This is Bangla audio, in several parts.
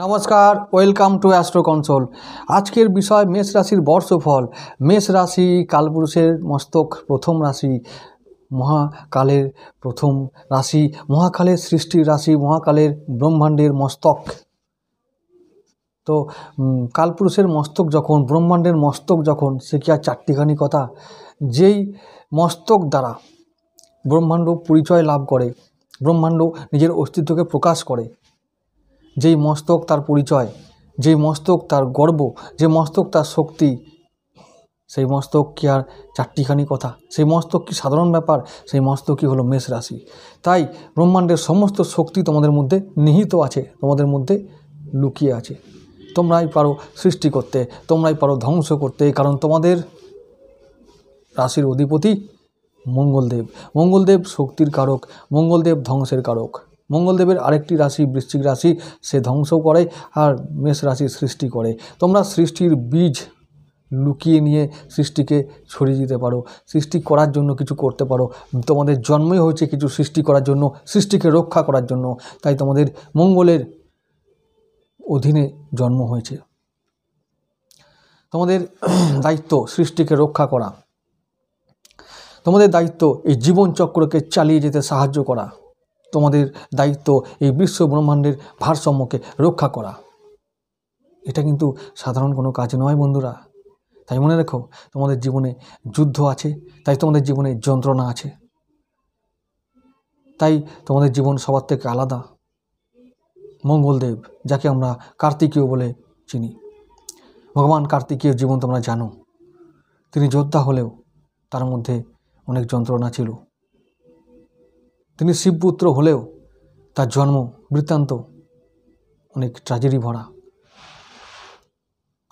নমস্কার, ওয়েলকাম টু অ্যাস্ট্রো কনসোল। আজকের বিষয় মেষ রাশির বর্ষফল। মেষ রাশি কালপুরুষের মস্তক প্রথম রাশি, মহাকালের প্রথম রাশি, মহাকালের সৃষ্টির রাশি, মহাকালের ব্রহ্মাণ্ডের মস্তক। তো কালপুরুষের মস্তক যখন, ব্রহ্মাণ্ডের মস্তক যখন, সে কি আর চারটিখানি কথা? যেই মস্তক দ্বারা ব্রহ্মাণ্ড পরিচয় লাভ করে, ব্রহ্মাণ্ড নিজের অস্তিত্বকে প্রকাশ করে, যেই মস্তক তার পরিচয়, যেই মস্তক তার গর্ব, যে মস্তক তার শক্তি, সেই মস্তক কি আর চারটিখানি কথা? সেই মস্তক কি সাধারণ ব্যাপার? সেই মস্তকই হলো মেষ রাশি। তাই ব্রহ্মাণ্ডের সমস্ত শক্তি তোমাদের মধ্যে নিহিত আছে, তোমাদের মধ্যে লুকিয়ে আছে। তোমরাই পারো সৃষ্টি করতে, তোমরাই পারো ধ্বংস করতে, কারণ তোমাদের রাশির অধিপতি মঙ্গলদেব। মঙ্গলদেব শক্তির কারক, মঙ্গলদেব ধ্বংসের কারক। মঙ্গলদেবের আরেকটি রাশি বৃশ্চিক রাশি, সে ধ্বংস করে, আর মেষ রাশি সৃষ্টি করে। তোমরা সৃষ্টির বীজ লুকিয়ে নিয়ে সৃষ্টিকে ছড়িয়ে দিতে পারো, সৃষ্টি করার জন্য কিছু করতে পারো। তোমাদের জন্মই হয়েছে কিছু সৃষ্টি করার জন্য, সৃষ্টিকে রক্ষা করার জন্য। তাই তোমাদের মঙ্গলের অধীনে জন্ম হয়েছে। তোমাদের দায়িত্ব সৃষ্টিকে রক্ষা করা, তোমাদের দায়িত্ব এই জীবনচক্রকে চালিয়ে যেতে সাহায্য করা, তোমাদের দায়িত্ব এই বিশ্ব ব্রহ্মাণ্ডের ভারসাম্যকে রক্ষা করা। এটা কিন্তু সাধারণ কোনো কাজ নয় বন্ধুরা। তাই মনে রেখো, তোমাদের জীবনে যুদ্ধ আছে, তাই তোমাদের জীবনে যন্ত্রণা আছে, তাই তোমাদের জীবন সবার থেকে আলাদা। মঙ্গলদেব, যাকে আমরা কার্তিকেয় বলে চিনি, ভগবান কার্তিকেয় জীবন তোমরা জানো। তিনি যোদ্ধা হলেও তার মধ্যে অনেক যন্ত্রণা ছিল। তিনি শিবপুত্র হলেও তার জন্ম বৃত্তান্ত অনেক ট্র্যাজেডি ভরা।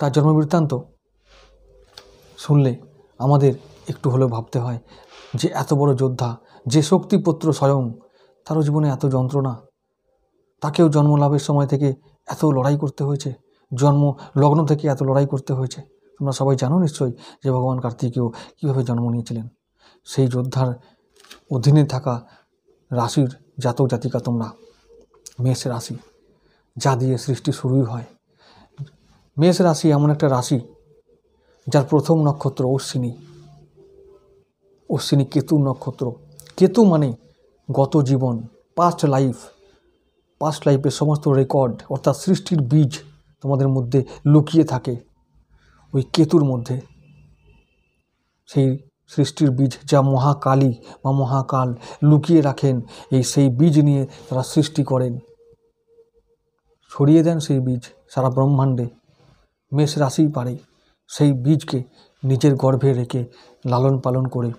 তার জন্ম বৃত্তান্ত শুনলে আমাদের একটু হলেও ভাবতে হয় যে এত বড় যোদ্ধা, যে শক্তিপুত্র স্বয়ং, তারও জীবনে এত যন্ত্রণা। তাকেও জন্ম লাভের সময় থেকে এত লড়াই করতে হয়েছে, জন্ম লগ্ন থেকে এত লড়াই করতে হয়েছে। তোমরা সবাই জানো নিশ্চয়ই যে ভগবান কার্তিকেয় কীভাবে জন্ম নিয়েছিলেন। সেই যোদ্ধার অধীনে থাকা রাশির জাতক জাতিকা তোমরা, মেষ রাশি, যা দিয়ে সৃষ্টি শুরুই হয়। মেষ রাশি এমন একটা রাশি যার প্রথম নক্ষত্র অশ্বিনী। অশ্বিনী কেতু নক্ষত্র। কেতু মানে গত জীবন, পাস্ট লাইফের সমস্ত রেকর্ড, অর্থাৎ সৃষ্টির বীজ তোমাদের মধ্যে লুকিয়ে থাকে ওই কেতুর মধ্যে। সেই সৃষ্টির বীজ যা মহাকালী বা মহাকাল লুকিয়ে রাখেন, সেই বীজ নিয়ে তারা সৃষ্টি করেন, ছড়িয়ে দেন সেই বীজ সারা ব্রহ্মাণ্ডে। মেষ রাশিই পারে সেই বীজকে নিজের গর্ভে রেখে লালন পালন করে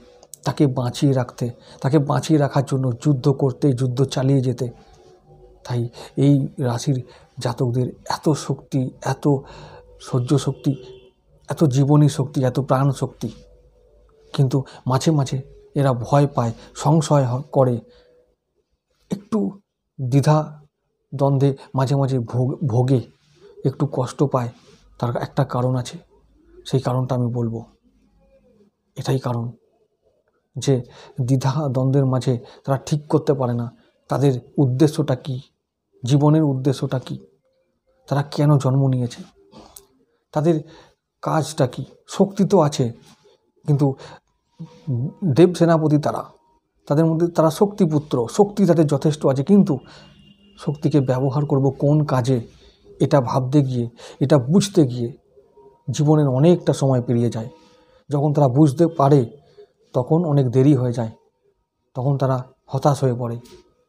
তাকে বাঁচিয়ে রাখতে, তাকে বাঁচিয়ে রাখার জন্য যুদ্ধ করতে, যুদ্ধ চালিয়ে যেতে। তাই এই রাশির জাতকদের এত শক্তি, এত সহ্য শক্তি, এত জীবনী শক্তি, এত প্রাণ শক্তি। কিন্তু মাঝে মাঝে এরা ভয় পায়, সংশয় করে, একটু দ্বিধা দ্বন্দ্বে মাঝে মাঝে ভোগে, একটু কষ্ট পায়। তার একটা কারণ আছে, সেই কারণটা আমি বলবো। এটাই কারণ যে দ্বিধা দ্বন্দ্বের মাঝে তারা ঠিক করতে পারে না তাদের উদ্দেশ্যটা কী, জীবনের উদ্দেশ্যটা কী, তারা কেন জন্ম নিয়েছে, তাদের কাজটা কী। শক্তি তো আছে, কিন্তু দেব সেনাপতি তাদের মধ্যে তারা শক্তিপুত্র, শক্তি তাদের যথেষ্ট আছে, কিন্তু শক্তিকে ব্যবহার করব কোন কাজে, এটা ভাবতে গিয়ে, এটা বুঝতে গিয়ে জীবনের অনেকটা সময় পেরিয়ে যায়। যখন তারা বুঝতে পারে তখন অনেক দেরি হয়ে যায়, তখন তারা হতাশ হয়ে পড়ে।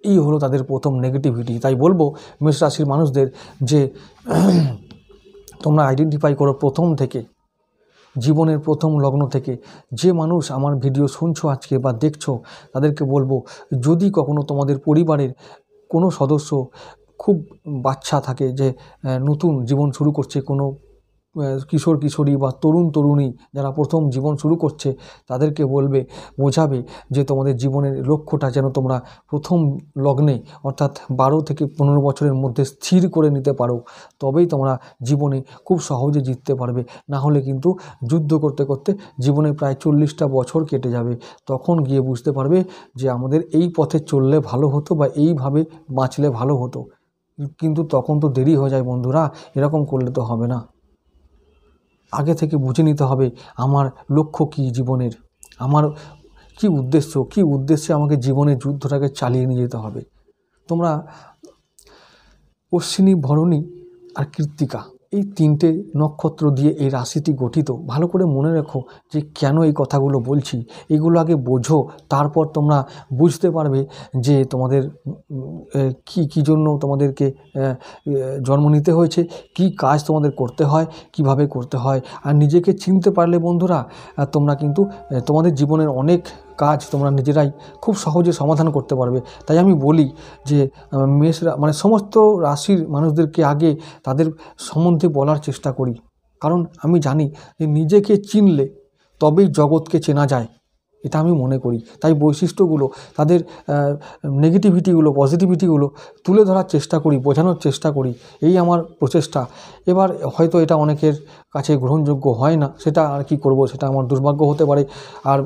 এই হলো তাদের প্রথম নেগেটিভিটি। তাই বলবো মেষ রাশির মানুষদের যে তোমরা আইডেন্টিফাই করো প্রথম থেকে, জীবনের প্রথম লগ্ন থেকে। যে মানুষ আমার ভিডিও শুনছো আজকে বা দেখছো, তাদেরকে বলবো, যদি কখনো তোমাদের পরিবারের কোনো সদস্য খুব বাচ্চা থাকে, যে নতুন জীবন শুরু করছে, কোনো কিশোর কিশোরী বা তরুণ তরুণী যারা প্রথম জীবন শুরু করছে তাদেরকে বলবে, বোঝাবে যে তোমাদের জীবনের লক্ষ্যটা যেন তোমরা প্রথম লগ্নে অর্থাৎ 12 থেকে 15 বছরের মধ্যে স্থির করে নিতে পারো, তবেই তোমরা জীবনে খুব সহজে জিততে পারবে। না হলে কিন্তু যুদ্ধ করতে করতে জীবনে প্রায় 40টা বছর কেটে যাবে। তখন গিয়ে বুঝতে পারবে যে আমাদের এই পথে চললে ভালো হতো বা এইভাবে বাঁচলে ভালো হতো, কিন্তু তখন তো দেরি হয়ে যায় বন্ধুরা। এরকম করলে তো হবে না। আগে থেকে বুঝে নিতে হবে আমার লক্ষ্য কী জীবনের, আমার কী উদ্দেশ্য, কী উদ্দেশ্যে আমাকে জীবনের যুদ্ধটাকে চালিয়ে নিয়ে যেতে হবে। তোমরা অশ্বিনী, ভরণী আর কৃত্তিকা এই 3টে নক্ষত্র দিয়ে এই রাশিটি গঠিত। ভালো করে মনে রেখো যে কেন এই কথাগুলো বলছি, এগুলো আগে বোঝো, তারপর তোমরা বুঝতে পারবে যে তোমাদের কী জন্য তোমাদেরকে জন্ম নিতে হয়েছে, কি কাজ তোমাদের করতে হয়, কিভাবে করতে হয়। আর নিজেকে চিনতে পারলে বন্ধুরা তোমরা কিন্তু তোমাদের জীবনের অনেক কাজ তোমরা নিজেরাই খুব সহজে সমাধান করতে পারবে। তাই আমি বলি যে মানে সমস্ত রাশির মানুষদেরকে আগে তাদের সম্বন্ধে বলার চেষ্টা করি, কারণ আমি জানি যে নিজেকে চিনলে তবেই জগৎকে চেনা যায়, এটা আমি মনে করি। তাই বৈশিষ্ট্যগুলো, তাদের নেগেটিভিটিগুলো, পজিটিভিটিগুলো তুলে ধরার চেষ্টা করি, বোঝানোর চেষ্টা করি, এই আমার প্রচেষ্টা। এবার হয়তো এটা অনেকের কাছে গ্রহণযোগ্য হয় না, সেটা আর কি করব, সেটা আমার দুর্ভাগ্য হতে পারে আর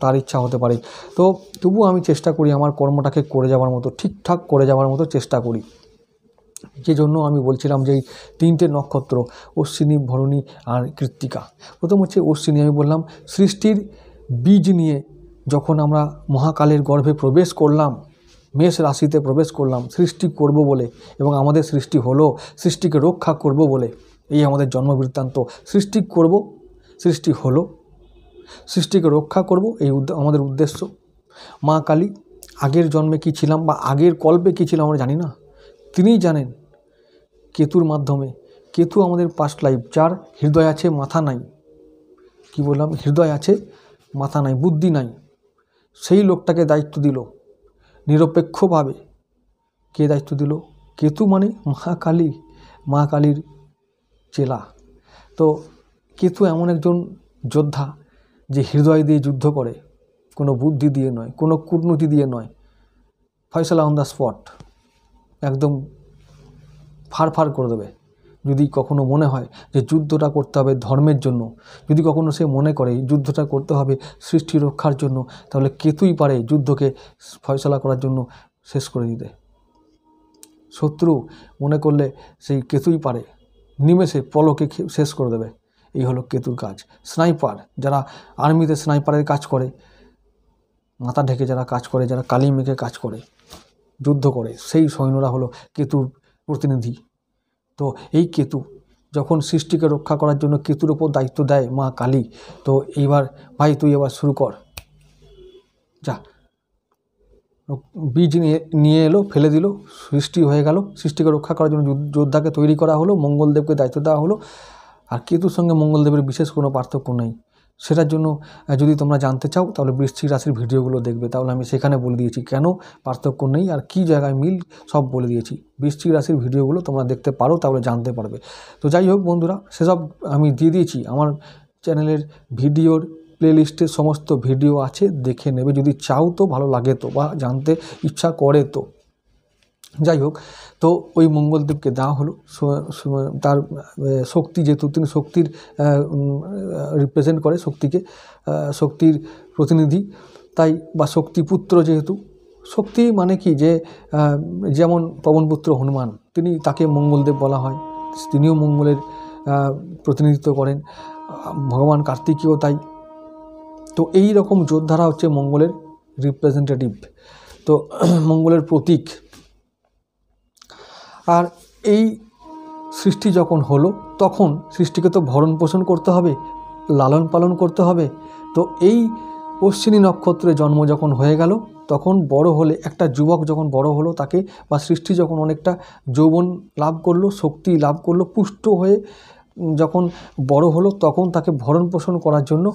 তার ইচ্ছা হতে পারে। তো তবুও আমি চেষ্টা করি আমার কর্মটাকে করে যাওয়ার মতো, ঠিকঠাক করে যাওয়ার মতো চেষ্টা করি। যে জন্য আমি বলছিলাম যে এই 3টে নক্ষত্র অশ্বিনী, ভরণী আর কৃত্তিকা। প্রথম হচ্ছে অশ্বিনী। আমি বললাম সৃষ্টির বীজ নিয়ে যখন আমরা মহাকালের গর্ভে প্রবেশ করলাম, মেষ রাশিতে প্রবেশ করলাম সৃষ্টি করব বলে, এবং আমাদের সৃষ্টি হলো সৃষ্টিকে রক্ষা করব বলে, এই আমাদের জন্মবৃত্তান্ত। সৃষ্টি করব, সৃষ্টি হলো, সৃষ্টিকে রক্ষা করব, এই আমাদের উদ্দেশ্য। মা কালী আগের জন্মে কী ছিলাম বা আগের কল্পে কী ছিলাম আমরা জানি না, তিনিই জানেন কেতুর মাধ্যমে। কেতু আমাদের পাস্ট লাইফ, যার হৃদয় আছে মাথা নাই। কি বললাম? হৃদয় আছে মাথা নাই, বুদ্ধি নাই, সেই লোকটাকে দায়িত্ব দিল নিরপেক্ষভাবে। কে দায়িত্ব দিল? কেতু মানে মা কালী, মা কালীর চেলা। তো কেতু এমন একজন যোদ্ধা যে হৃদয় দিয়ে যুদ্ধ করে, কোনো বুদ্ধি দিয়ে নয়, কোনো কূটনীতি দিয়ে নয়, ফয়সালা অন দ্য স্পট, একদম ফাড় করে দেবে। যদি কখনো মনে হয় যে যুদ্ধটা করতে হবে ধর্মের জন্য, যদি কখনো সে মনে করে যুদ্ধটা করতে হবে সৃষ্টি রক্ষার জন্য, তাহলে কেতুই পারে যুদ্ধকে ফয়সালা করার জন্য শেষ করে দিতে। শত্রু মনে করলে সেই কেতুই পারে নিমেষে পলকে শেষ করে দেবে। এই হলো কেতুর কাজ। স্নাইপার, যারা আর্মিতে স্নাইপারের কাজ করে, মাথা ঢেকে যারা কাজ করে, যারা কালি মেখে কাজ করে, যুদ্ধ করে, সেই সৈন্যরা হলো কেতুর প্রতিনিধি। তো এই কেতু যখন সৃষ্টিকে রক্ষা করার জন্য কেতুর ওপর দায়িত্ব দেয় মা কালী, তো এইবার ভাই তুই এবার শুরু কর, যা। বীজ নিয়ে এলো, ফেলে দিল, সৃষ্টি হয়ে গেল। সৃষ্টিকে রক্ষা করার জন্য যোদ্ধাকে তৈরি করা হলো, মঙ্গলদেবকে দায়িত্ব দেওয়া হলো। আর কেতুর সঙ্গে মঙ্গলদেবের বিশেষ কোনো পার্থক্য নেই। সেটার জন্য যদি তোমরা জানতে চাও তাহলে বৃশ্চিক রাশির ভিডিওগুলো দেখবে, তাহলে আমি সেখানে বলে দিয়েছি কেন পার্থক্য নেই আর কী জায়গায় মিল, সব বলে দিয়েছি। বৃশ্চিক রাশির ভিডিওগুলো তোমরা দেখতে পারো, তাহলে জানতে পারবে। তো যাই হোক বন্ধুরা, সেসব আমি দিয়ে দিয়েছি আমার চ্যানেলের ভিডিওর প্লেলিস্টে, সমস্ত ভিডিও আছে, দেখে নেবে যদি চাও তো, ভালো লাগে তো, বা জানতে ইচ্ছা করে তো। যাই হোক, তো ওই মঙ্গলদেবকে দেওয়া হলো তার শক্তি, যেহেতু তিনি শক্তির রিপ্রেজেন্ট করে, শক্তিকে, শক্তির প্রতিনিধি, তাই বা শক্তিপুত্র, যেহেতু শক্তি মানে কি, যে যেমন পবনপুত্র হনুমান, তাকে মঙ্গলদেব বলা হয়, তিনিও মঙ্গলের প্রতিনিধিত্ব করেন। ভগবান কার্তিকেয় তাই। তো এই রকম যোদ্ধারা হচ্ছে মঙ্গলের রিপ্রেজেন্টেটিভ, তো মঙ্গলের প্রতীক। আর এই সৃষ্টি যখন হলো, তখন সৃষ্টিকে তো ভরণ পোষণ করতে হবে, লালন পালন করতে হবে। তো এই অশ্বিনী নক্ষত্রে জন্ম যখন হয়ে গেল, তখন বড় হলে, একটা যুবক যখন বড় হলো, তাকে বা সৃষ্টি যখন অনেকটা যৌবন লাভ করলো, শক্তি লাভ করলো, পুষ্ট হয়ে যখন বড় হলো, তখন তাকে ভরণ পোষণ করার জন্য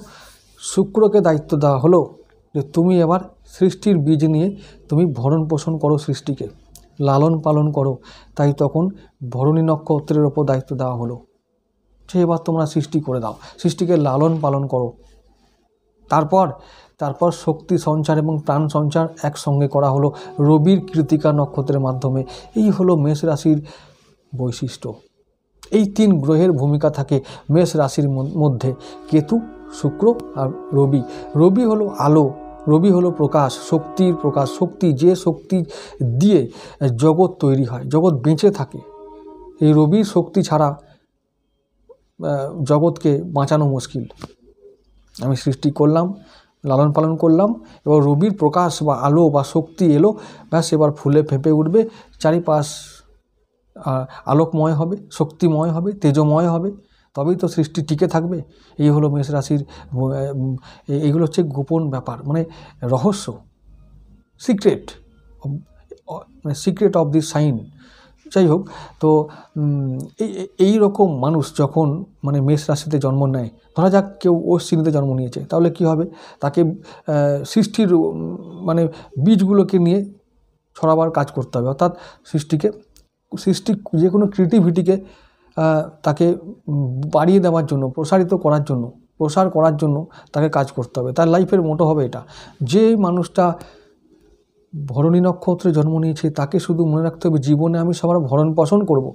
শুক্রকে দায়িত্ব দেওয়া হলো যে তুমি এবার সৃষ্টির বীজ নিয়ে তুমি ভরণ পোষণ করো, সৃষ্টিকে লালন পালন করো। তাই তখন ভরণী নক্ষত্রের ওপর দায়িত্ব দেওয়া হলো। যে এবার তোমরা সৃষ্টি করে দাও, সৃষ্টিকে লালন পালন করো। তারপর শক্তি সঞ্চার এবং প্রাণ সঞ্চার একসঙ্গে করা হলো রবির কৃতিকা নক্ষত্রের মাধ্যমে। এই হলো মেষ রাশির বৈশিষ্ট্য। এই 3 গ্রহের ভূমিকা থাকে মেষ রাশির মধ্যে, কেতু, শুক্র আর রবি। রবি হলো আলো, রবি হলো প্রকাশ, শক্তির প্রকাশ, শক্তি, যে শক্তি দিয়ে জগৎ তৈরি হয়, জগৎ বেঁচে থাকে। এই রবির শক্তি ছাড়া জগৎকে বাঁচানো মুশকিল। আমি সৃষ্টি করলাম, লালন পালন করলাম, এবার রবির প্রকাশ বা আলো বা শক্তি এলো, ব্যাস এবার ফুলে ফেঁপে উঠবে, চারিপাশ আলোকময় হবে, শক্তিময় হবে, তেজময় হবে, তবেই তো সৃষ্টি টিকে থাকবে। এই হলো মেষ রাশির, এইগুলো হচ্ছে গোপন ব্যাপার, মানে রহস্য, সিক্রেট, মানে সিক্রেট অফ দিস সাইন। যাই হোক, তো এই রকম মানুষ যখন মানে মেষ রাশিতে জন্ম নেয়, ধরা যাক কেউ অশ্বিনীতে জন্ম নিয়েছে, তাহলে কি হবে, তাকে সৃষ্টির মানে বীজগুলোকে নিয়ে ছড়াবার কাজ করতে হবে, অর্থাৎ সৃষ্টি যে কোনো ক্রিয়েটিভিটিকে তাকে বাড়িয়ে দেওয়ার জন্য, প্রসার করার জন্য তাকে কাজ করতে হবে। তার লাইফের মোটো হবে এটা। যে মানুষটা ভরণী নক্ষত্রে জন্ম নিয়েছে তাকে শুধু মনে রাখতে হবে, জীবনে আমি সবার ভরণ পোষণ করব।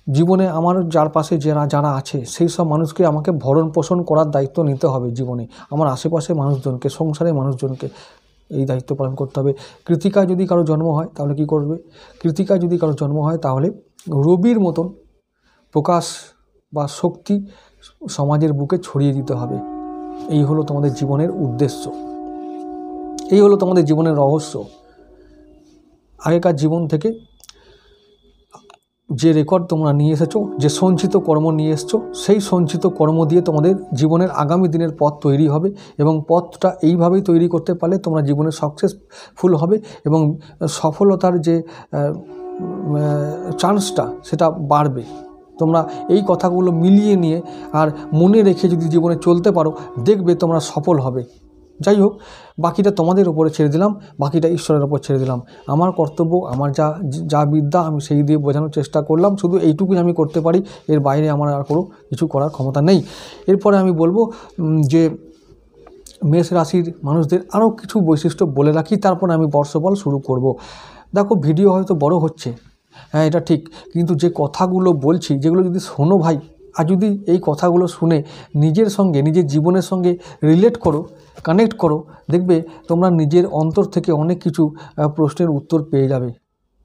জীবনে আমার চারপাশে যারা আছে সেই সব মানুষকে আমাকে ভরণ পোষণ করার দায়িত্ব নিতে হবে। জীবনে আমার আশেপাশে মানুষজনকে, সংসারে মানুষজনকে এই দায়িত্ব পালন করতে হবে। কৃতিকা যদি কারো জন্ম হয় তাহলে কি করবে? কৃতিকা যদি কারো জন্ম হয় তাহলে রবির মতন প্রকাশ বা শক্তি সমাজের বুকে ছড়িয়ে দিতে হবে। এই হলো তোমাদের জীবনের উদ্দেশ্য, এই হলো তোমাদের জীবনের রহস্য। আগেকার জীবন থেকে যে রেকর্ড তোমরা নিয়ে এসেছো, যে সঞ্চিত কর্ম নিয়ে এসছো, সেই সঞ্চিত কর্ম দিয়ে তোমাদের জীবনের আগামী দিনের পথ তৈরি হবে, এবং পথটা এইভাবেই তৈরি করতে পারলে তোমরা জীবনে সাকসেসফুল হবে, এবং সফলতার যে চান্সটা সেটা বাড়বে। তোমরা এই কথাগুলো মিলিয়ে নিয়ে আর মনে রেখে যদি জীবনে চলতে পারো, দেখবে তোমরা সফল হবে। যাই হোক, বাকিটা তোমাদের উপরে ছেড়ে দিলাম, বাকিটা ঈশ্বরের ওপর ছেড়ে দিলাম। আমার কর্তব্য, আমার যা বিদ্যা আমি সেই দিয়ে বোঝানোর চেষ্টা করলাম, শুধু এইটুকুই আমি করতে পারি, এর বাইরে আমার আর কোনো কিছু করার ক্ষমতা নেই। এরপরে আমি বলবো যে মেষ রাশির মানুষদের আরও কিছু বৈশিষ্ট্য বলে রাখি, তারপরে আমি বর্ষফল শুরু করব। দেখো, ভিডিও হয়তো বড় হচ্ছে, হ্যাঁ এটা ঠিক, কিন্তু যে কথাগুলো বলছি, যেগুলো যদি শোনো ভাই, আর যদি এই কথাগুলো শুনে নিজের সঙ্গে, নিজের জীবনের সঙ্গে রিলেট করো, কানেক্ট করো, দেখবে তোমরা নিজের অন্তর থেকে অনেক কিছু প্রশ্নের উত্তর পেয়ে যাবে।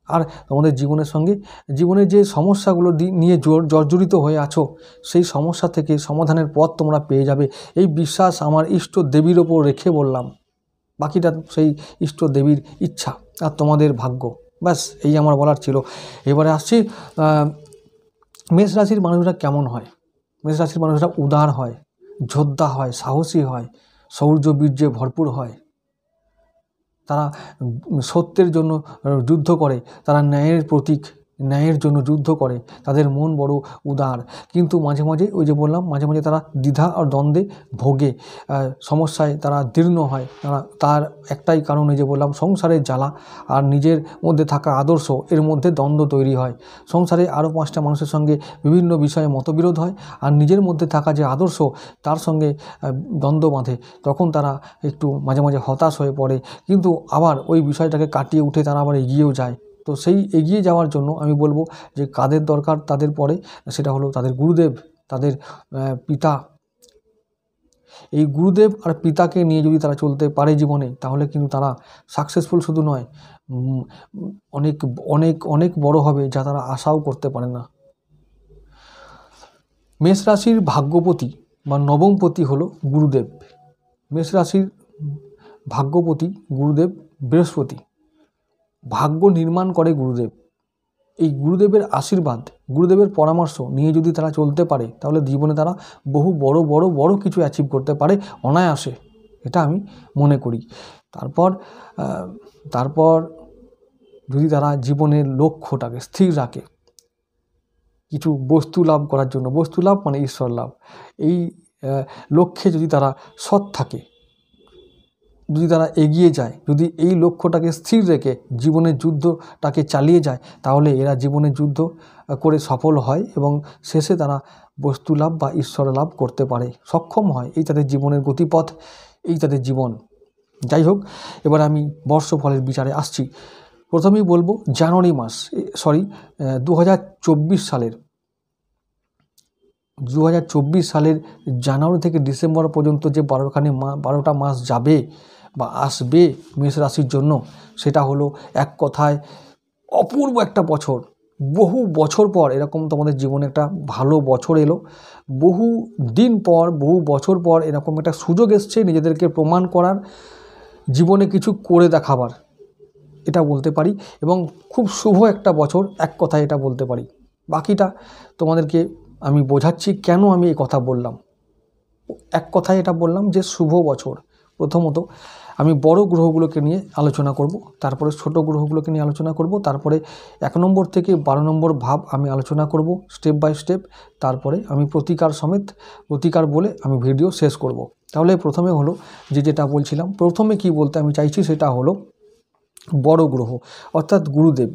আর তোমাদের জীবনের সঙ্গে, জীবনের যে সমস্যাগুলো নিয়ে জর্জরিত হয়ে আছো, সেই সমস্যা থেকে সমাধানের পথ তোমরা পেয়ে যাবে। এই বিশ্বাস আমার ইষ্ট দেবীর ওপর রেখে বললাম, বাকিটা সেই ইষ্ট দেবীর ইচ্ছা আর তোমাদের ভাগ্য। ব্যাস এই আমার বলার ছিল। এবারে আসছি, মেষ রাশির মানুষরা কেমন হয়। মেষ রাশির মানুষরা উদার হয়, যোদ্ধা হয়, সাহসী হয়, শৌর্য বীর্যে ভরপুর হয়। তারা সত্যের জন্য যুদ্ধ করে, তারা ন্যায়ের প্রতীক, ন্যায়ের জন্য যুদ্ধ করে, তাদের মন বড় উদার। কিন্তু মাঝে মাঝে, ওই যে বললাম, মাঝে মাঝে তারা দ্বিধা আর দ্বন্দ্বে ভোগে, সমস্যায় তারা দীর্ণ হয়। তার একটাই কারণ, এই যে বললাম, সংসারের জ্বালা আর নিজের মধ্যে থাকা আদর্শ, এর মধ্যে দ্বন্দ্ব তৈরি হয়। সংসারে আরও 5টা মানুষের সঙ্গে বিভিন্ন বিষয়ে মতবিরোধ হয়, আর নিজের মধ্যে থাকা যে আদর্শ, তার সঙ্গে দ্বন্দ্ব বাঁধে। তখন তারা একটু মাঝে মাঝে হতাশ হয়ে পড়ে, কিন্তু আবার ওই বিষয়টাকে কাটিয়ে উঠে তারা আবার এগিয়েও যায়। তো সেই এগিয়ে যাওয়ার জন্য আমি বলবো যে কাদের দরকার তাদের পরে, সেটা হলো তাদের গুরুদেব, তাদের পিতা। এই গুরুদেব আর পিতাকে নিয়ে যদি তারা চলতে পারে জীবনে, তাহলে কিন্তু তারা সাকসেসফুল শুধু নয়, অনেক অনেক অনেক বড় হবে, যা তারা আশাও করতে পারে না। মেষ রাশির ভাগ্যপতি বা নবমপতি হলো গুরুদেব। মেষ রাশির ভাগ্যপতি গুরুদেব বৃহস্পতি। ভাগ্য নির্মাণ করে গুরুদেব। এই গুরুদেবের আশীর্বাদ, গুরুদেবের পরামর্শ নিয়ে যদি তারা চলতে পারে, তাহলে জীবনে তারা বহু বড় বড় বড় কিছু অ্যাচিভ করতে পারে অনায়াসে, এটা আমি মনে করি। তারপর যদি তারা জীবনের লক্ষ্যটাকে স্থির রাখে, কিছু বস্তু লাভ করার জন্য, বস্তু লাভ মানে ঈশ্বর লাভ, এই লক্ষ্যে যদি তারা সৎ থাকে, যদি তারা এগিয়ে যায়, যদি এই লক্ষ্যটাকে স্থির রেখে জীবনের যুদ্ধটাকে চালিয়ে যায়, তাহলে এরা জীবনের যুদ্ধ করে সফল হয় এবং শেষে তারা বস্তু লাভ বা ঈশ্বর লাভ করতে পারে, সক্ষম হয়। এই তাদের জীবনের গতিপথ, এই তাদের জীবন। যাই হোক, এবার আমি বর্ষফলের বিচারে আসছি। প্রথমেই বলবো জানুয়ারি মাস, 2024 সালের জানুয়ারি থেকে ডিসেম্বর পর্যন্ত যে 12টা মাস যাবে বা আসবে মেষ রাশির জন্য, সেটা হলো এক কথায় অপূর্ব একটা বছর। বহু বছর পর এরকম তোমাদের জীবনে একটা ভালো বছর এলো। বহু দিন পর, বহু বছর পর এরকম একটা সুযোগ এসছে নিজেদেরকে প্রমাণ করার, জীবনে কিছু করে দেখাবার, এটা বলতে পারি। এবং খুব শুভ একটা বছর, এক কথায় এটা বলতে পারি। বাকিটা তোমাদেরকে আমি বোঝাচ্ছি কেন আমি এই কথা বললাম। এক কথায় এটা বললাম যে শুভ বছর। প্রথমত আমি বড় গ্রহগুলোকে নিয়ে আলোচনা করব, তারপরে ছোট গ্রহগুলোকে নিয়ে আলোচনা করব, তারপরে 1 নম্বর থেকে 12 নম্বর ভাব আমি আলোচনা করব স্টেপ বাই স্টেপ, তারপরে আমি প্রতিকার সমেত প্রতিকার বলে আমি ভিডিও শেষ করব। তাহলে প্রথমে হলো যেটা বলছিলাম, প্রথমে কি বলতে আমি চাইছি সেটা হলো বড় গ্রহ অর্থাৎ গুরুদেব,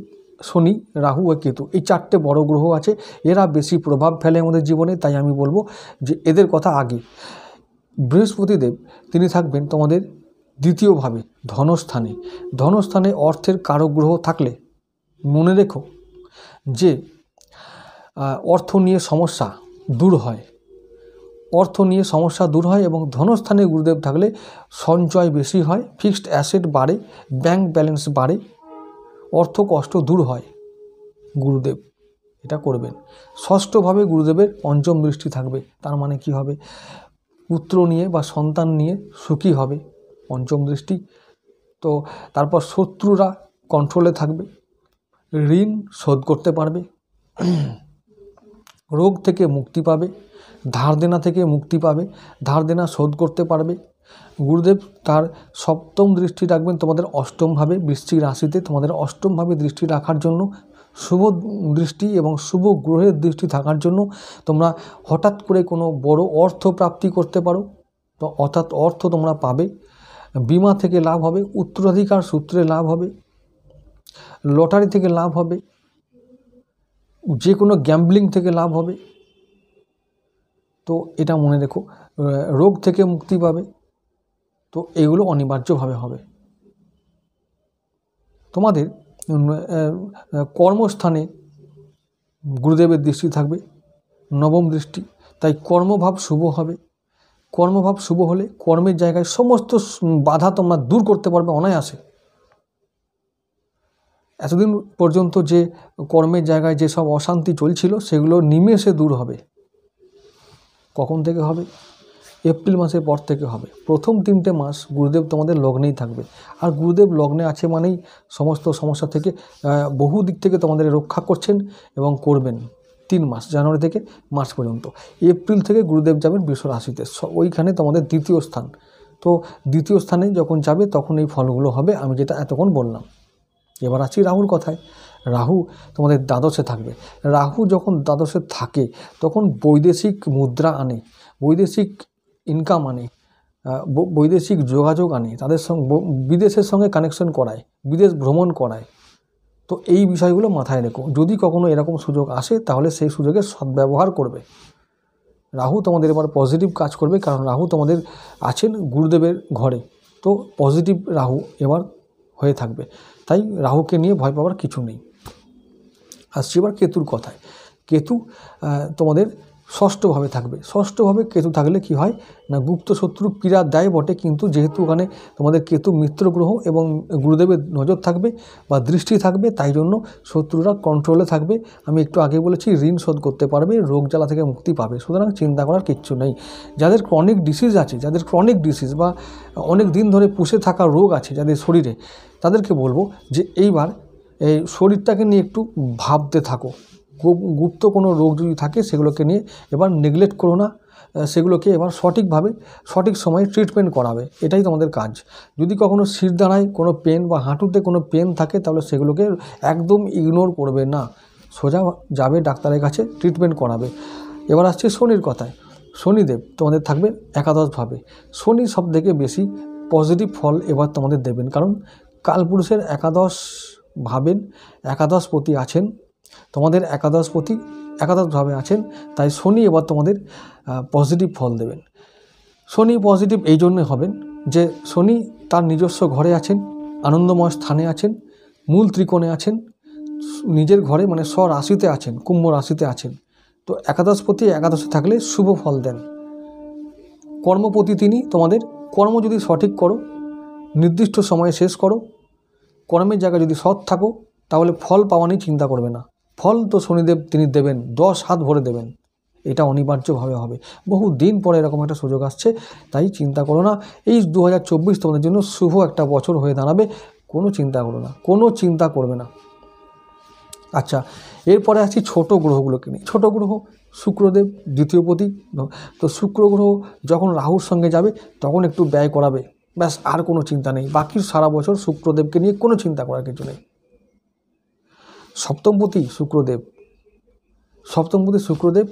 শনি, রাহু ও কেতু, এই 4টে বড় গ্রহ আছে। এরা বেশি প্রভাব ফেলে আমাদের জীবনে, তাই আমি বলবো যে এদের কথা আগে। বৃহস্পতিদেব তিনি থাকবেন তোমাদের দ্বিতীয়ভাবে ধনস্থানে। ধনস্থানে অর্থের কারক গ্রহ থাকলে মনে রেখো যে অর্থ নিয়ে সমস্যা দূর হয়, অর্থ নিয়ে সমস্যা দূর হয়। এবং ধনস্থানে গুরুদেব থাকলে সঞ্চয় বেশি হয়, ফিক্সড অ্যাসেট বাড়ে, ব্যাংক ব্যালেন্স বাড়ে, অর্থ কষ্ট দূর হয়। গুরুদেব এটা করবেন। ষষ্ঠভাবে গুরুদেবের পঞ্চম দৃষ্টি থাকবে, তার মানে কি হবে, পুত্র নিয়ে বা সন্তান নিয়ে সুখী হবে, পঞ্চম দৃষ্টি। তো তারপর শত্রুরা কন্ট্রোলে থাকবে, ঋণ শোধ করতে পারবে, রোগ থেকে মুক্তি পাবে, ধার দেনা থেকে মুক্তি পাবে, ধার দেনা শোধ করতে পারবে। গুরুদেব তার সপ্তম দৃষ্টি রাখবেন তোমাদের অষ্টমভাবে, বৃশ্চিক রাশিতে তোমাদের অষ্টমভাবে দৃষ্টি রাখার জন্য, শুভ দৃষ্টি এবং শুভ গ্রহের দৃষ্টি থাকার জন্য তোমরা হঠাৎ করে কোনো বড় অর্থ প্রাপ্তি করতে পারো, তো অর্থাৎ অর্থ তোমরা পাবে, বিমা থেকে লাভ হবে, উত্তরাধিকার সূত্রে লাভ হবে, লটারি থেকে লাভ হবে, যে কোনো গ্যাম্বলিং থেকে লাভ হবে। তো এটা মনে রেখো, রোগ থেকে মুক্তি পাবে। তো এগুলো অনিবার্যভাবে হবে। তোমাদের কর্মস্থানে গুরুদেবের দৃষ্টি থাকবে, নবম দৃষ্টি, তাই কর্মভাব শুভ হবে। কর্মভাব শুভ হলে কর্মের জায়গায় সমস্ত বাধা তোমরা দূর করতে পারবে অনায়াসে। এতদিন পর্যন্ত যে কর্মের জায়গায় যেসব অশান্তি চলছিল সেগুলো নিমেষে দূর হবে। কখন থেকে হবে? এপ্রিল মাসের পর থেকে হবে। প্রথম 3টে মাস গুরুদেব তোমাদের লগ্নেই থাকবে, আর গুরুদেব লগ্নে আছে মানেই সমস্ত সমস্যা থেকে বহু দিক থেকে তোমাদের রক্ষা করছেন এবং করবেন। 3 মাস, জানুয়ারি থেকে মার্চ পর্যন্ত। এপ্রিল থেকে গুরুদেব যাবেন বৃষ রাশিতে, ওইখানে তোমাদের দ্বিতীয় স্থান। তো দ্বিতীয় স্থানে যখন যাবে তখন এই ফলগুলো হবে আমি যেটা এতক্ষণ বললাম। এবার আছি রাহুর কথায়। রাহু তোমাদের দ্বাদশে থাকবে। রাহু যখন দ্বাদশে থাকে তখন বৈদেশিক মুদ্রা আনে, বৈদেশিক ইনকাম আনে, বৈদেশিক যোগাযোগ আনে, তাদের সঙ্গে বিদেশের সঙ্গে কানেকশন করায়, বিদেশ ভ্রমণ করায়। তো এই বিষয়গুলো মাথায় রেখো। যদি কখনো এরকম সুযোগ আসে তাহলে সেই সুযোগের সদ্ব্যবহার করবে। রাহু তোমাদের এবার পজিটিভ কাজ করবে, কারণ রাহু তোমাদের আছেন গুরুদেবের ঘরে। তো পজিটিভ রাহু এবার হয়ে থাকবে, তাই রাহুকে নিয়ে ভয় পাওয়ার কিছু নেই। আসছি এবার কেতুর কথায়। কেতু তোমাদের ষষ্ঠভাবে থাকবে। ষষ্ঠভাবে কেতু থাকলে কি হয় না, গুপ্ত শত্রু পীড়া দেয় বটে, কিন্তু যেহেতু ওখানে তোমাদের কেতু মিত্র গ্রহ এবং গুরুদেবের নজর থাকবে বা দৃষ্টি থাকবে, তাই জন্য শত্রুরা কন্ট্রোলে থাকবে। আমি একটু আগে বলেছি ঋণ শোধ করতে পারবে, রোগ জ্বালা থেকে মুক্তি পাবে। সুতরাং চিন্তা করার কিচ্ছু নেই। যাদের ক্রনিক ডিসিজ আছে, যাদের ক্রনিক ডিসিজ বা অনেক দিন ধরে পুষে থাকা রোগ আছে যাদের শরীরে, তাদেরকে বলবো যে এইবার এই শরীরটাকে নিয়ে একটু ভাবতে থাকো। গুপ্ত কোনো রোগ যদি থাকে সেগুলোকে নিয়ে এবার নেগলেক্ট করো না, সেগুলোকে এবার সঠিকভাবে সঠিক সময়ে ট্রিটমেন্ট করাবে, এটাই তোমাদের কাজ। যদি কখনো শিরদাঁড়ায় কোনো পেন বা হাঁটুতে কোনো পেন থাকে তাহলে সেগুলোকে একদম ইগনোর করবে না, সোজা যাবে ডাক্তারের কাছে, ট্রিটমেন্ট করাবে। এবার আসছে শনির কথায়। শনিদেব তোমাদের থাকবে একাদশভাবে। শনি সব থেকে বেশি পজিটিভ ফল এবার তোমাদের দেবেন, কারণ কালপুরুষের একাদশ ভাবের একাদশপতি আছেন, তোমাদের একাদশভাবে আছেন, তাই শনি এবার তোমাদের পজিটিভ ফল দেবেন। শনি পজিটিভ এই জন্যে হবেন যে শনি তার নিজস্ব ঘরে আছেন, আনন্দময় স্থানে আছেন, মূল ত্রিকোণে আছেন, নিজের ঘরে মানে স্বরাশিতে আছেন, কুম্ভ রাশিতে আছেন। তো একাদশপতি একাদশে থাকলে শুভ ফল দেন। কর্মপতি তিনি, তোমাদের কর্ম যদি সঠিক করো, নির্দিষ্ট সময়ে শেষ করো, কর্মের জায়গায় যদি সৎ থাকো, তাহলে ফল পাওয়া নিয়ে চিন্তা করবে না। ফল তো শনিদেব তিনি দেবেন, 10 হাত ভরে দেবেন, এটা অনিবার্যভাবে হবে। বহু দিন পরে এরকম একটা সুযোগ আসছে, তাই চিন্তা করো না। এই 2024 তোমাদের জন্য শুভ একটা বছর হয়ে দাঁড়াবে, কোনো চিন্তা করো না, কোনো চিন্তা করবে না। আচ্ছা, এরপরে আসছি ছোট গ্রহগুলোকে নিয়ে। ছোট গ্রহ শুক্রদেব দ্বিতীয়পতি, তো শুক্র গ্রহ যখন রাহুর সঙ্গে যাবে তখন একটু ব্যয় করাবে, ব্যাস, আর কোনো চিন্তা নেই। বাকি সারা বছর শুক্রদেবকে নিয়ে কোনো চিন্তা করার কিছু নেই। সপ্তমপতি শুক্রদেব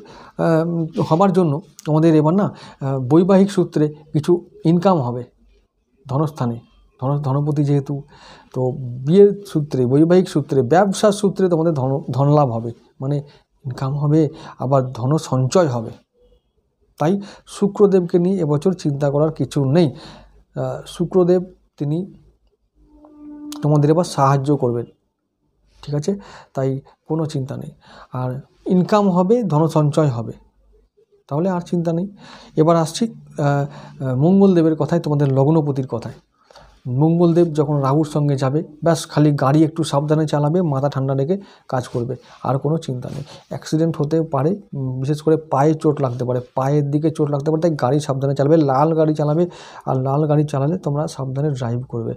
হবার জন্য আমাদের এবার না বৈবাহিক সূত্রে কিছু ইনকাম হবে ধনস্থানে, ধনপতি যেহেতু, তো বিয়ের সূত্রে, বৈবাহিক সূত্রে, ব্যবসার সূত্রে তোমাদের ধনলাভ হবে, মানে ইনকাম হবে, আবার ধন সঞ্চয় হবে। তাই শুক্রদেবকে নিয়ে এবছর চিন্তা করার কিছু নেই। শুক্রদেব তিনি তোমাদের এবার সাহায্য করবেন, ঠিক আছে, তাই কোনো চিন্তা নেই। আর ইনকাম হবে, ধন সঞ্চয় হবে, তাহলে আর চিন্তা নেই। এবার আসছি মঙ্গলদেবের কথায়, তোমাদের লগ্নপতির কথায়। মঙ্গলদেব যখন রাহুর সঙ্গে যাবে, ব্যাস খালি গাড়ি একটু সাবধানে চালাবে, মাথা ঠান্ডা রেখে কাজ করবে, আর কোনো চিন্তা নেই। অ্যাক্সিডেন্ট হতে পারে, বিশেষ করে পায়ে চোট লাগতে পারে, পায়ের দিকে চোট লাগতে পারে, তাই গাড়ি সাবধানে চালাবে, লাল গাড়ি চালাবে। আর লাল গাড়ি চালালে তোমরা সাবধানে ড্রাইভ করবে।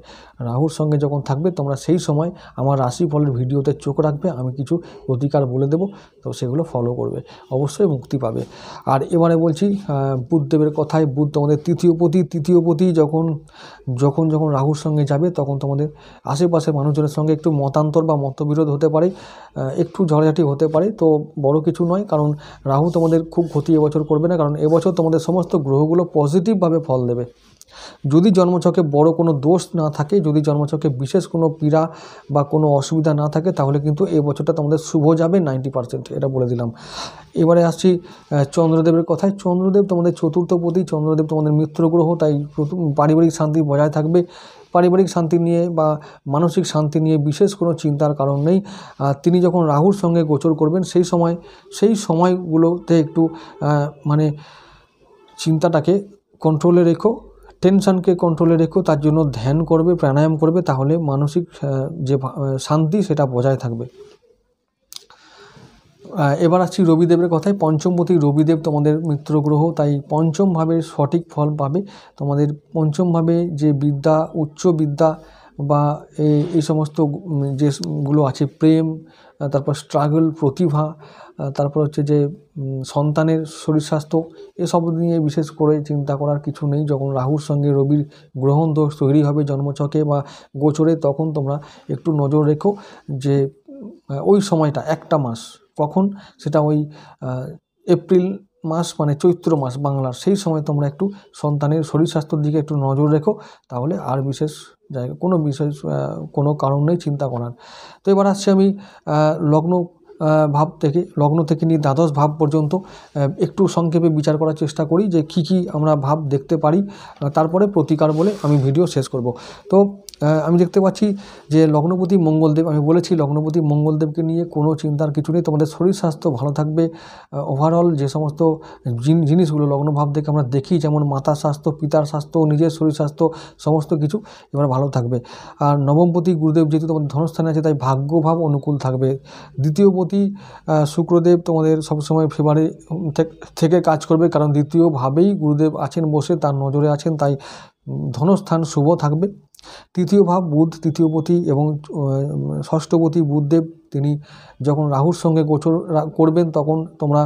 রাহুর সঙ্গে যখন থাকবে তোমরা সেই সময় আমার রাশিফলের ভিডিওতে চোখ রাখবে, আমি কিছু প্রতিকার বলে দেবো, তো সেগুলো ফলো করবে, অবশ্যই মুক্তি পাবে। আর এবারে বলছি বুধদেবের কথায়। বুধ তোমাদের তৃতীয়পতি যখন রাহুর সঙ্গে যাবে তখন তোমাদের আশেপাশের মানুষজনের সঙ্গে একটু মতান্তর বা মতবিরোধ হতে পারে, একটু ঝড়ঝাটি হতে পারে, তো বড় কিছু নয়, কারণ রাহু তোমাদের খুব ক্ষতি এবছর করবে না, কারণ এবছর তোমাদের সমস্ত গ্রহগুলো পজিটিভভাবে ফল দেবে। যদি জন্মছকে বড় কোনো দোষ না থাকে, যদি জন্মছকে বিশেষ কোনো পীড়া বা কোনো অসুবিধা না থাকে, তাহলে কিন্তু এই বছরটা তোমাদের শুভ যাবে 90%, এটা বলে দিলাম। এবারে আসছি চন্দ্রদেবের কথায়। চন্দ্রদেব তোমাদের চতুর্থপতি, চন্দ্রদেব তোমাদের মিত্র গ্রহ, তাই পারিবারিক শান্তি বজায় থাকবে। পারিবারিক শান্তি নিয়ে বা মানসিক শান্তি নিয়ে বিশেষ কোনো চিন্তার কারণ নেই। তিনি যখন রাহুর সঙ্গে গোচর করবেন সেই সময়গুলোতে একটু মানে চিন্তাটাকে কন্ট্রোলে রেখো, টেনশনকে কন্ট্রোলে রেখো, তার জন্য ধ্যান করবে, প্রাণায়াম করবে, তাহলে মানসিক যে শান্তি সেটা বজায় থাকবে। এবার আসছি রবিদেবের কথায়। পঞ্চমপতি রবিদেব তোমাদের মিত্র গ্রহ, তাই পঞ্চম ভাবের সঠিক ফল পাবে। তোমাদের পঞ্চম ভাবে যে বিদ্যা, উচ্চ বিদ্যা বা এই সমস্ত যেগুলো আছে, প্রেম, তারপর স্ট্রাগল, প্রতিভা, তারপর হচ্ছে যে সন্তানের শরীর স্বাস্থ্য, এসব নিয়ে বিশেষ করে চিন্তা করার কিছু নেই। যখন রাহুর সঙ্গে রবির গ্রহণ দোষ তৈরি হবে জন্মছকে বা গোচরে, তখন তোমরা একটু নজর রেখো যে ওই সময়টা একটা মাস, কখন সেটা ওই এপ্রিল মাস মানে চৈত্র মাস বাংলার, সেই সময় তোমরা একটু সন্তানের শরীর স্বাস্থ্যের দিকে একটু নজর রেখো, তাহলে আর বিশেষ কোনো কারণ নেই চিন্তা করার। তো এবার আসছি আমি লগ্ন থেকে নিয়ে দ্বাদশ ভাব পর্যন্ত একটু সংক্ষেপে বিচার করার চেষ্টা করি যে কী আমরা ভাব দেখতে পারি, তারপরে প্রতিকার বলে আমি ভিডিও শেষ করব। তো আমি দেখতে পাচ্ছি যে লগ্নপতি মঙ্গলদেব, আমি বলেছি লগ্নপতি মঙ্গলদেবকে নিয়ে কোনো চিন্তার কিছু নেই, তোমাদের শরীর স্বাস্থ্য ভালো থাকবে। ওভারঅল যে সমস্ত জিনিসগুলো লগ্নভাব থেকে আমরা দেখি, যেমন মাতার স্বাস্থ্য, পিতার স্বাস্থ্য, নিজের শরীর স্বাস্থ্য, সমস্ত কিছু এবার ভালো থাকবে। আর নবমপতি গুরুদেব যেহেতু তোমাদের ধনস্থানে আছে, তাই ভাগ্যভাব অনুকূল থাকবে। দ্বিতীয়পতি শুক্রদেব তোমাদের সবসময় ফেভারে থেকে কাজ করবে, কারণ দ্বিতীয়ভাবেই গুরুদেব আছেন বসে, তার নজরে আছেন, তাই ধনস্থান শুভ থাকবে। তৃতীয় ভাব বুধ, তৃতীয়পতি এবং ষষ্ঠপতি বুধদেব তিনি যখন রাহুর সঙ্গে গোচর করবেন, তখন তোমরা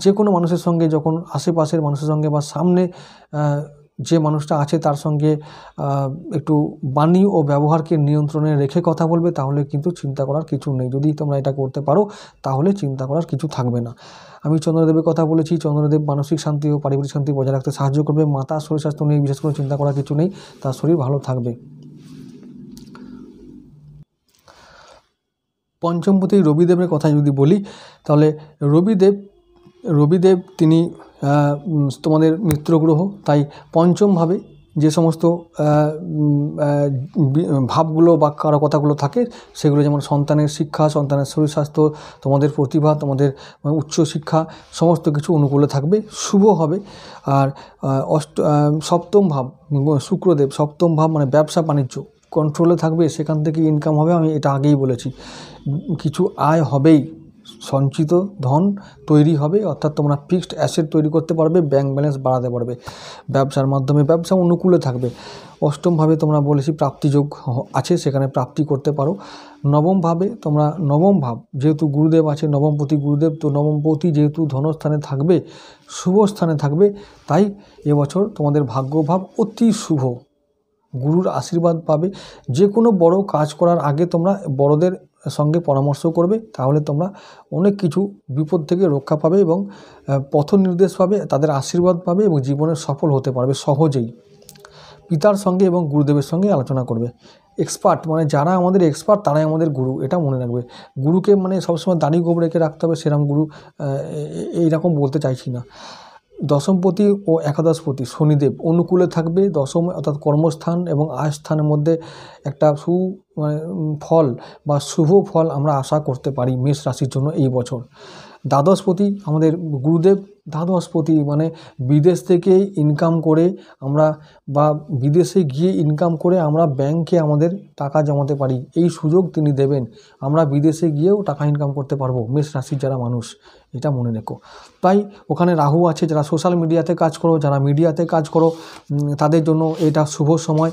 যে কোনো মানুষের সঙ্গে, যখন আশেপাশের মানুষের সঙ্গে বা সামনে যে মানুষটা আছে তার সঙ্গে একটু বাণী ও ব্যবহারকে নিয়ন্ত্রণে রেখে কথা বলবে, তাহলে কিন্তু চিন্তা করার কিছু নেই। যদি তোমরা এটা করতে পারো তাহলে চিন্তা করার কিছু থাকবে না। আমি চন্দ্রদেবের কথা বলেছি, চন্দ্রদেব মানসিক শান্তি ও পারিবারিক শান্তি বজায় রাখতে সাহায্য করবে। মাতার শরীর স্বাস্থ্য নিয়ে বিশেষ করে চিন্তা করার কিছু নেই, তার শরীর ভালো থাকবে। পঞ্চমপতি রবিদেবের কথা যদি বলি, তাহলে রবিদেব তিনি তোমাদের মিত্র গ্রহ, তাই পঞ্চমভাবে যে সমস্ত ভাবগুলো বা কারো কথাগুলো থাকে সেগুলো যেমন সন্তানের শিক্ষা, সন্তানের শরীর স্বাস্থ্য, তোমাদের প্রতিভা, তোমাদের উচ্চশিক্ষা সমস্ত কিছু অনুকূলে থাকবে, শুভ হবে। আর সপ্তম ভাব শুক্রদেব, সপ্তম ভাব মানে ব্যবসা বাণিজ্য কন্ট্রোলে থাকবে, সেখান থেকে ইনকাম হবে। আমি এটা আগেই বলেছি, কিছু আয় হবেই, সঞ্চিত ধন তৈরি হবে, অর্থাৎ তোমরা ফিক্সড অ্যাসেট তৈরি করতে পারবে, ব্যাংক ব্যালেন্স বাড়াতে পারবে, ব্যবসার মাধ্যমে ব্যবসা অনুকূলে থাকবে। অষ্টমভাবে তোমরা বলেছি প্রাপ্তিযোগ আছে, সেখানে প্রাপ্তি করতে পারো। নবমভাবে তোমরা, নবম ভাব যেহেতু গুরুদেব আছে, নবমপতি গুরুদেব, তো নবমপতি যেহেতু ধনস্থানে থাকবে, শুভ স্থানে থাকবে, তাই এবছর তোমাদের ভাগ্যভাব অতি শুভ, গুরুর আশীর্বাদ পাবে। যে কোনো বড় কাজ করার আগে তোমরা বড়দের সঙ্গে পরামর্শ করবে, তাহলে তোমরা অনেক কিছু বিপদ থেকে রক্ষা পাবে এবং পথ নির্দেশ পাবে, তাদের আশীর্বাদ পাবে এবং জীবনে সফল হতে পারবে সহজেই। পিতার সঙ্গে এবং গুরুদেবের সঙ্গে আলোচনা করবে। এক্সপার্ট মানে যারা আমাদের এক্সপার্ট তারাই আমাদের গুরু, এটা মনে রাখবে। গুরুকে মানে সবসময় দাড়ি গোঁফ রেখে রাখতে হবে সেরকম গুরু এইরকম বলতে চাইছি না। দশমপতি ও একাদশপতি শনিদেব অনুকূলে থাকবে, দশম অর্থাৎ কর্মস্থান এবং আয়স্থানের মধ্যে একটা ফল বা শুভ ফল আমরা আশা করতে পারি মেষ রাশির জন্য এই বছর। দ্বাদশপতি আমাদের গুরুদেব, দ্বাদশপতি মানে বিদেশ থেকে ইনকাম করে আমরা বা বিদেশে গিয়ে ইনকাম করে আমরা ব্যাংকে আমাদের টাকা জমাতে পারি, এই সুযোগ তিনি দেবেন। আমরা বিদেশে গিয়েও টাকা ইনকাম করতে পারবো মেষ রাশির যারা মানুষ, এটা মনে রেখো। তাই ওখানে রাহু আছে, যারা সোশ্যাল মিডিয়াতে কাজ করো, যারা মিডিয়াতে কাজ করো, তাদের জন্য এটা শুভ সময়।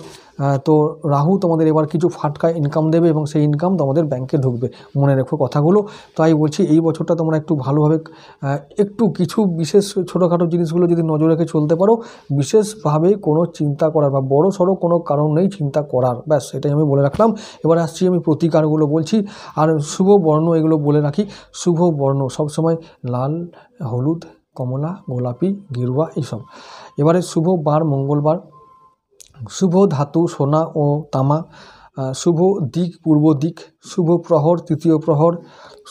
তো রাহু তোমাদের এবার কিছু ফাটকা ইনকাম দেবে এবং সেই ইনকাম তোমাদের ব্যাংকে ঢুকবে, মনে রেখো কথাগুলো। তাই বলছি এই বছরটা তোমরা একটু ভালোভাবে একটু কিছু বিশেষ ছোটোখাটো জিনিসগুলো যদি নজর রেখে চলতে পারো, বিশেষভাবে কোনো চিন্তা করার বা বড় সড়ো কোনো কারণ নেই চিন্তা করার, ব্যাস এটাই আমি বলে রাখলাম। এবার আসছি আমি প্রতিকারগুলো বলছি, আর শুভ বর্ণ এগুলো বলে রাখি। শুভ বর্ণ সবসময় লাল, হলুদ, কমলা, গোলাপি, গেরুয়া এইসব। এবারে শুভ বার মঙ্গলবার, শুভ ধাতু সোনা ও তামা, শুভ দিক পূর্ব দিক, শুভ প্রহর তৃতীয় প্রহর,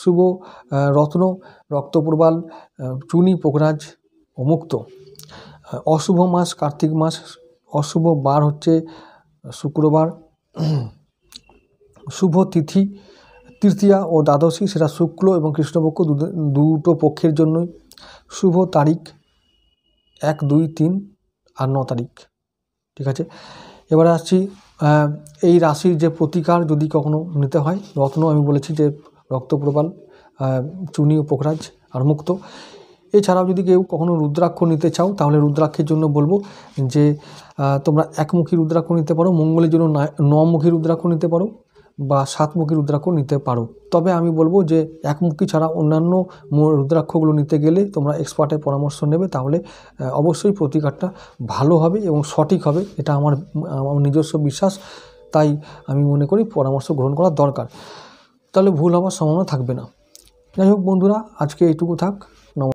শুভ রত্ন রক্তপ্রবাল, চুনি পোকরাজ ও মুক্ত। অশুভ মাস কার্তিক মাস, অশুভ বার হচ্ছে শুক্রবার, শুভ তিথি তৃতীয়া ও দ্বাদশী, সেটা শুক্ল এবং কৃষ্ণপক্ষ দুটো পক্ষের জন্যই। শুভ তারিখ 1, 2, 3 আর 9 তারিখ, ঠিক আছে। এবারে আসছি এই রাশির যে প্রতিকার যদি কখনো নিতে হয়, রত্ন আমি বলেছি যে রক্তপ্রবাল, চুনি ও পোখরাজ আর মুক্ত। এছাড়াও যদি কেউ কখনো রুদ্রাক্ষ নিতে চাও, তাহলে রুদ্রাক্ষের জন্য বলবো যে তোমরা একমুখী রুদ্রাক্ষ নিতে পারো, মঙ্গলের জন্য 9মুখী রুদ্রাক্ষ নিতে পারো বা 7মুখী রুদ্রাক্ষ নিতে পারো। তবে আমি বলবো যে একমুখী ছাড়া অন্যান্য রুদ্রাক্ষগুলো নিতে গেলে তোমরা এক্সপার্টের পরামর্শ নেবে, তাহলে অবশ্যই প্রতিকারটা ভালো হবে এবং সঠিক হবে, এটা আমার নিজস্ব বিশ্বাস। তাই আমি মনে করি পরামর্শ গ্রহণ করা দরকার, তাহলে ভুল হওয়ার সম্ভাবনা থাকবে না। যাই হোক বন্ধুরা, আজকে এইটুকু থাক।